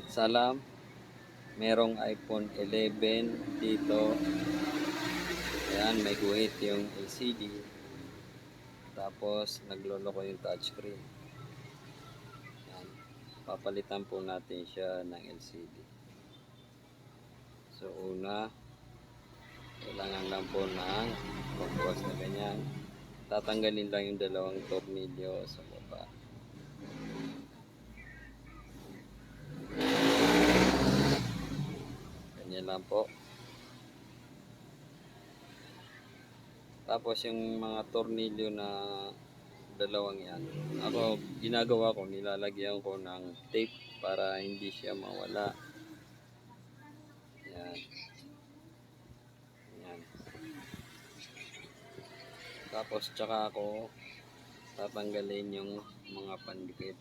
Salam, merong iPhone 11 dito. Ayan, may guhit yung LCD. Tapos, nagloloko yung touchscreen. Ayan, papalitan po natin siya ng LCD. So, una, kailangan lang po ng pagbukas na ganyan. Tatanggalin lang yung dalawang tornilyo sa baba. Ganyan lang po. Tapos yung mga tornilyo na dalawang yan, ako ginagawa ko, nilalagyan ko ng tape para hindi siya mawala. Yan. Yan. Tapos tsaka ako tatanggalin yung mga pandikit.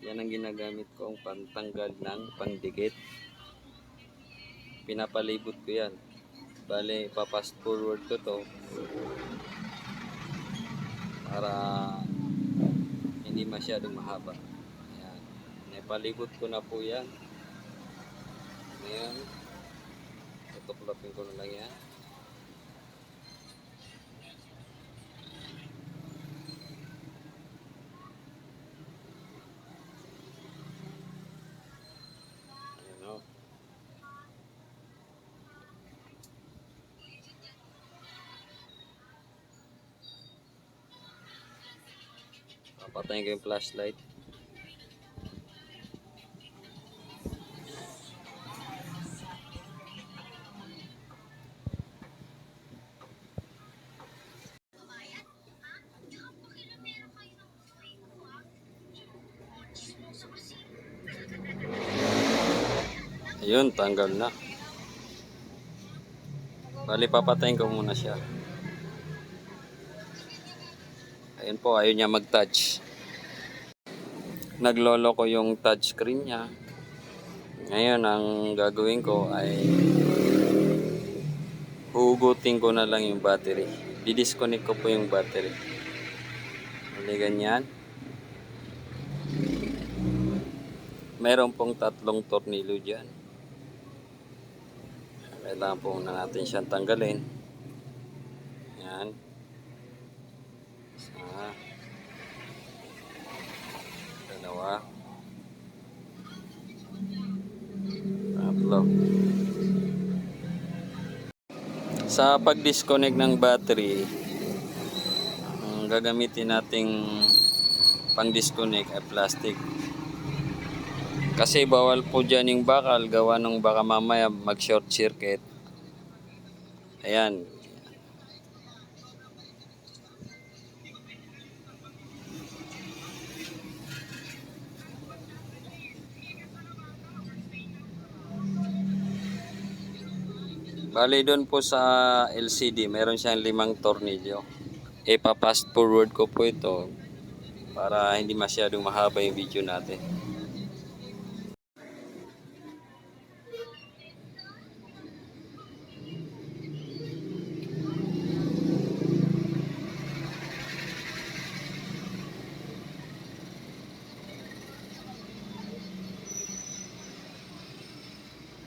Yan ang ginagamit kong pantanggal ng pandikit. Pinapalibot ko yan. Bale, papast forward ko to para hindi masyadong mahaba. Ayan. Napalibot ko na po yan. Ngayon, tutuklapin ko na lang yan. Ayan o. Papatayin ko yung flashlight. Ayun, tanggal na. Bali, papatayin ko muna siya. Ayun po, ayaw niya mag-touch. Naglolo ko yung touchscreen niya. Ngayon, ang gagawin ko ay hugutin ko na lang yung battery. Didisconnect ko po yung battery. Bali, ganyan. Meron pong tatlong tornilyo dyan. Kailangan po na natin siyang tanggalin. Yan. Isa. Dalawa. Tatlo. Sa pag-disconnect ng battery, ang gagamitin nating pang-disconnect ay plastic. Kasi bawal po dyan yung bakal, gawa nung baka mamaya mag-short circuit. Ayan. Bali doon po sa LCD, meron siyang 5 tornilyo. Ipa-fast forward ko po ito para hindi masyadong mahaba yung video natin.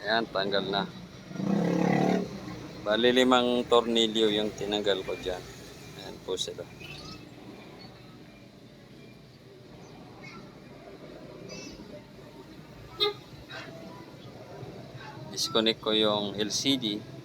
Ayan, tanggal na. Bali 5 tornilyo yung tinanggal ko dyan. Ayan po sila. Disconnect ko yung LCD.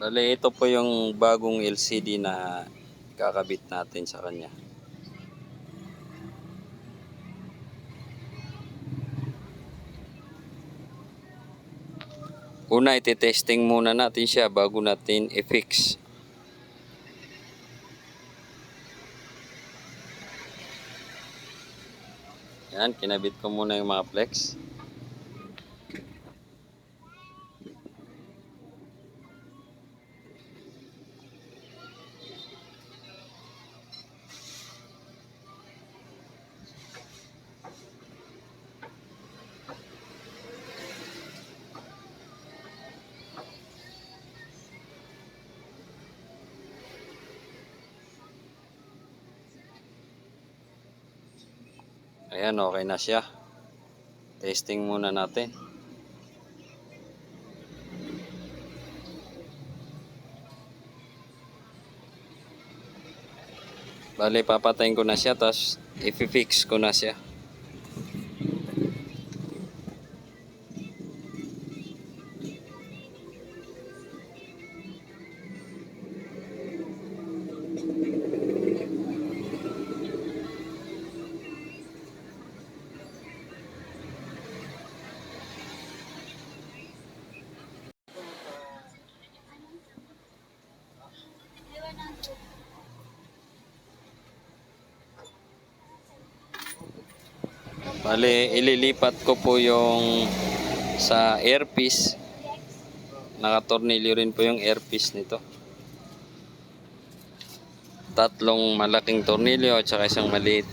Bali, ito po yung bagong LCD na kakabit natin sa kanya. Una, iti-testing muna natin siya bago natin i-fix. Yan, kinabit ko muna yung mga flex. Ayan, okay na siya. Testing muna natin. Bale, papatayin ko na siya, tapos i-fix ko na siya. Bale, ililipat ko po yung sa airpiece. Nakatornilyo rin po yung airpiece nito. Tatlong malaking tornilyo at saka isang maliit.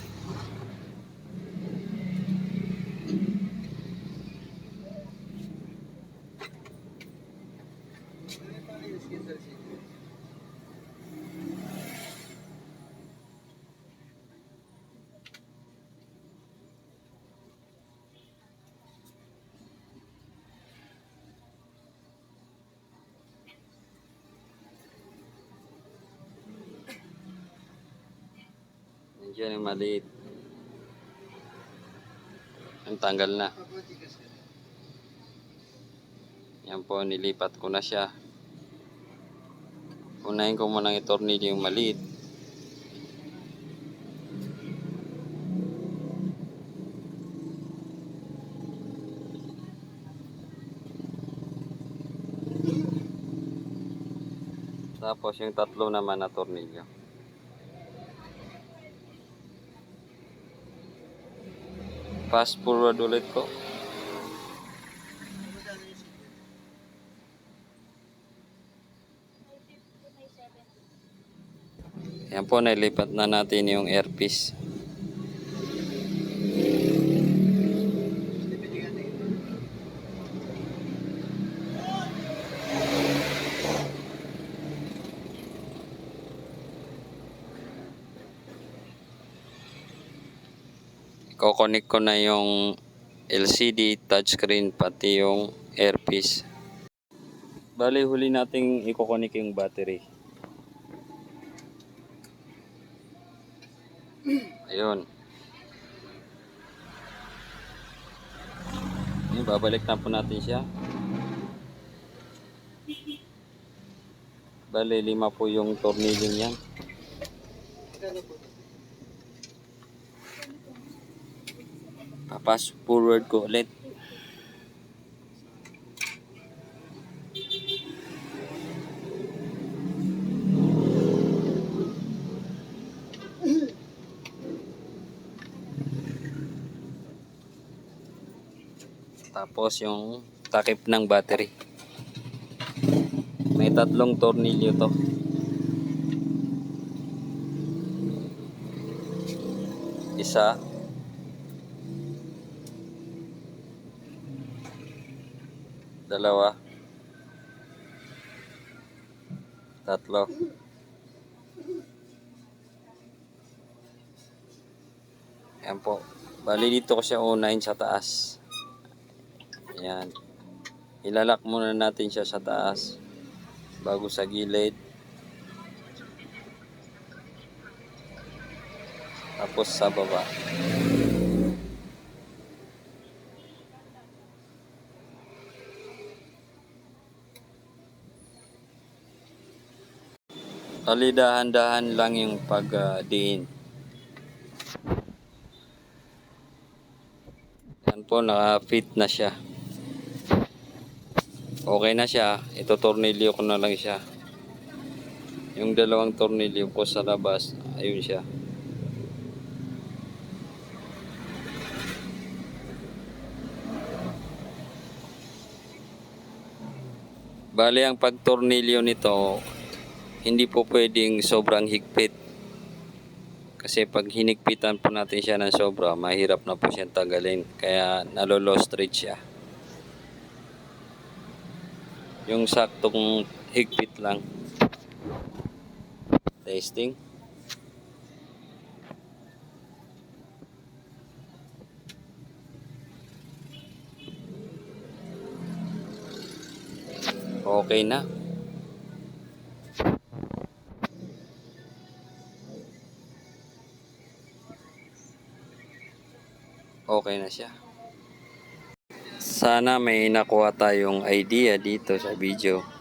Nandiyan yung maliit. Ang tanggal na. Yan po, nilipat ko na siya. Unahin ko muna itornilyo yung maliit. Tapos yung tatlo naman na tornilyo. Fast forward ulit ko. Yan po, nailipat na natin yung airpiece. Iko-connect ko na yung LCD touchscreen pati yung airpiece. Bali, huli nating iko-connect yung battery. Ayun. Ayun, babalik na po natin siya. Bali, 5 po yung tornilyo niyan. Papas forward ko ulit. Tapos yung takip ng battery. May 3 tornilyo to. Isa. Dalawa. Tatlo. Ayan po. Bali, dito ko siya unahin sa taas. Ayan. Ilalak muna natin siya sa taas bago sa gilid. Tapos sa baba. Bali, dahan-dahan lang yung pagdiin. Yan po, naka-fit na siya. Okay na siya. Ito, tornilyo ko na lang siya. Yung 2 tornilyo po sa labas, ayun siya. Bali, ang pagtornilyo nito, hindi po pwedeng sobrang higpit. Kasi pag hinigpitan po natin siya ng sobra, mahirap na po siyang tanggalin. Kaya nalo-lost thread siya. Yung saktong higpit lang. Testing. Okay na. Okay na siya. Sana may nakuha tayong idea dito sa video.